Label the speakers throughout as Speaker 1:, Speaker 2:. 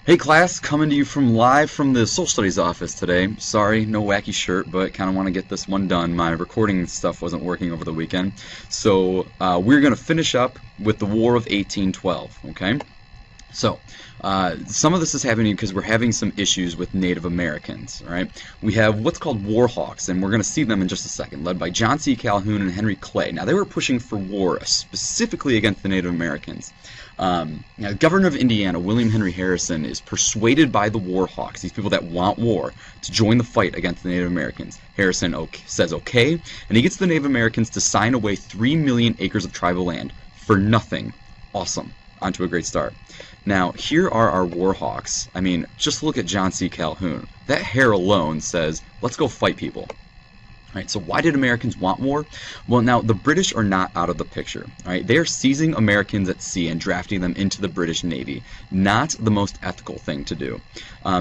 Speaker 1: Hey class, coming to you from live from the Social Studies office today. Sorry, no wacky shirt, but kind of want to get this one done. My recording stuff wasn't working over the weekend. So we're going to finish up with the War of 1812, okay? So, some of this is happening because we're having some issues with Native Americans, all right? We have what's called war hawks, and we're going to see them in just a second, led by John C. Calhoun and Henry Clay. Now, they were pushing for war specifically against the Native Americans. Now, the governor of Indiana, William Henry Harrison, is persuaded by the war hawks, these people that want war, to join the fight against the Native Americans. Harrison says okay, and he gets the Native Americans to sign away 3 million acres of tribal land for nothing. Awesome. On to a great start. Now, here are our war hawks. I mean, just look at John C. Calhoun. That hair alone says, let's go fight people. Right, so why did Americans want war? Well, now, the British are not out of the picture. Right? They are seizing Americans at sea and drafting them into the British Navy. Not the most ethical thing to do.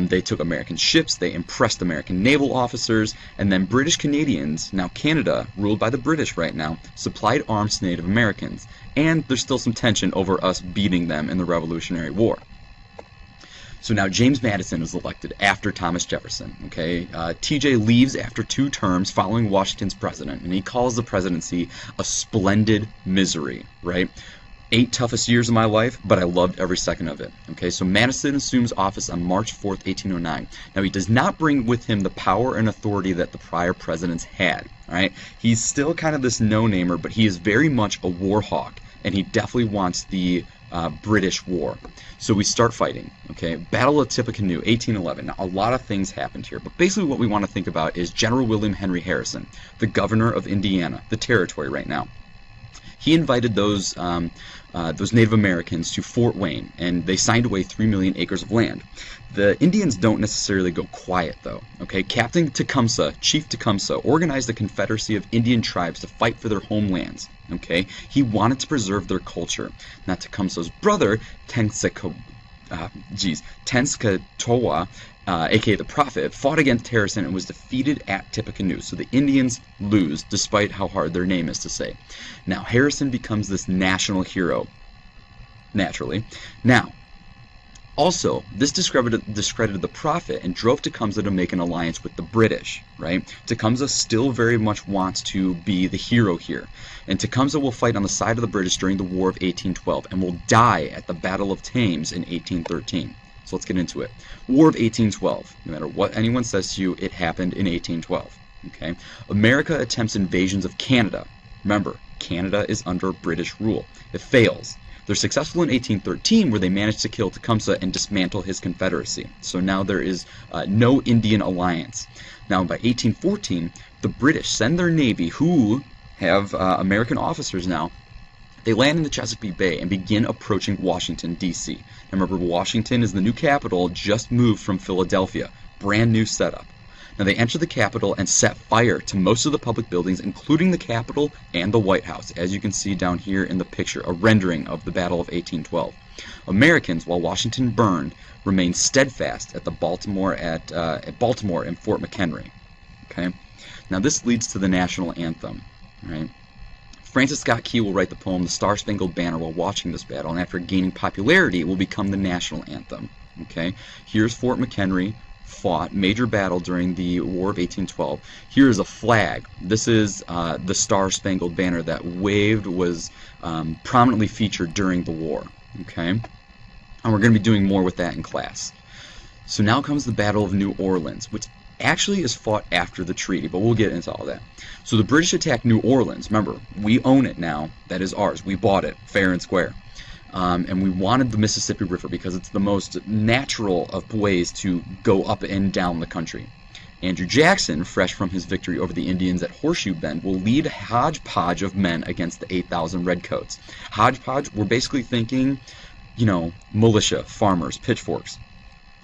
Speaker 1: They took American ships, they impressed American naval officers, and then British Canadians, now Canada, ruled by the British right now, supplied arms to Native Americans. And there's still some tension over us beating them in the Revolutionary War. So now James Madison is elected after Thomas Jefferson. Okay, TJ leaves after 2 terms following Washington's president, and he calls the presidency a splendid misery. Right, 8 toughest years of my life, but I loved every second of it. Okay, so Madison assumes office on March 4th, 1809. Now he does not bring with him the power and authority that the prior presidents had. All right, he's still kind of this no-namer, but he is very much a war hawk, and he definitely wants the British war. So we start fighting. Okay, Battle of Tippecanoe, 1811. Now, a lot of things happened here, but basically what we want to think about is General William Henry Harrison, the governor of Indiana, the territory right now. He invited those Native Americans to Fort Wayne, and they signed away 3 million acres of land. The Indians don't necessarily go quiet, though. Okay, Captain Tecumseh, Chief Tecumseh, organized a confederacy of Indian tribes to fight for their homelands. Okay, he wanted to preserve their culture. Now, Tecumseh's brother, Tenskwatawa, aka the Prophet, fought against Harrison and was defeated at Tippecanoe. So the Indians lose, despite how hard their name is to say. Now, Harrison becomes this national hero, naturally. Now, also, this discredited the Prophet and drove Tecumseh to make an alliance with the British, right? Tecumseh still very much wants to be the hero here. And Tecumseh will fight on the side of the British during the War of 1812 and will die at the Battle of Thames in 1813. So let's get into it. War of 1812. No matter what anyone says to you, it happened in 1812. Okay? America attempts invasions of Canada. Remember, Canada is under British rule. It fails. They're successful in 1813, where they managed to kill Tecumseh and dismantle his confederacy. So now there is no Indian alliance. Now by 1814, the British send their navy, who have American officers now. They land in the Chesapeake Bay and begin approaching Washington, D.C. Now remember, Washington is the new capital, just moved from Philadelphia. Brand new setup. Now they enter the Capitol and set fire to most of the public buildings, including the Capitol and the White House, as you can see down here in the picture, a rendering of the Battle of 1812. Americans, while Washington burned, remained steadfast at Baltimore and Fort McHenry. Okay, now this leads to the national anthem. Right? Francis Scott Key will write the poem "The Star-Spangled Banner" while watching this battle, and after gaining popularity, it will become the national anthem. Okay, here's Fort McHenry. Fought major battle during the War of 1812. Here is a flag. This is the Star-Spangled Banner that was prominently featured during the war. Okay, and we're going to be doing more with that in class. So now comes the Battle of New Orleans, which actually is fought after the treaty, but we'll get into all that. So the British attacked New Orleans. Remember, we own it now. That is ours. We bought it fair and square. And we wanted the Mississippi River because it's the most natural of ways to go up and down the country. Andrew Jackson, fresh from his victory over the Indians at Horseshoe Bend, will lead a hodgepodge of men against the 8,000 redcoats. Hodgepodge, we're basically thinking, militia, farmers, pitchforks.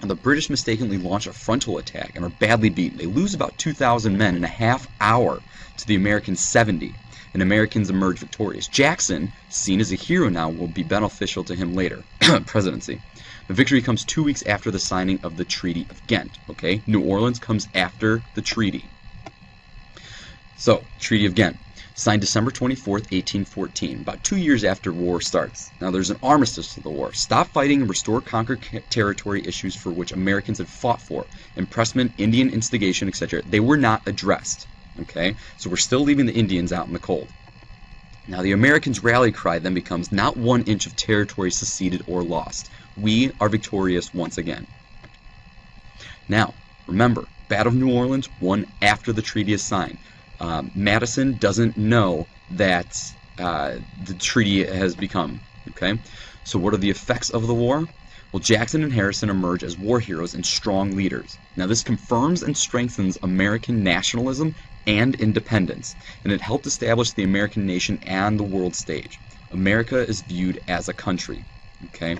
Speaker 1: And the British mistakenly launch a frontal attack and are badly beaten. They lose about 2,000 men in a half hour to the Americans' 70. And Americans emerge victorious. Jackson, seen as a hero now, will be beneficial to him later. Presidency. The victory comes 2 weeks after the signing of the Treaty of Ghent. Okay, New Orleans comes after the treaty. So, Treaty of Ghent. Signed December 24th, 1814, about 2 years after war starts. Now there's an armistice to the war. Stop fighting and restore conquered territory issues for which Americans had fought for. Impressment, Indian instigation, etc. They were not addressed. Okay? So we're still leaving the Indians out in the cold. Now the Americans' rally cry then becomes not 1 inch of territory seceded or lost. We are victorious once again. Now, remember, Battle of New Orleans won after the treaty is signed. Madison doesn't know that the treaty has become. Okay, so what are the effects of the war? Well, Jackson and Harrison emerge as war heroes and strong leaders. Now this confirms and strengthens American nationalism and independence, and it helped establish the American nation on the world stage. America is viewed as a country. Okay.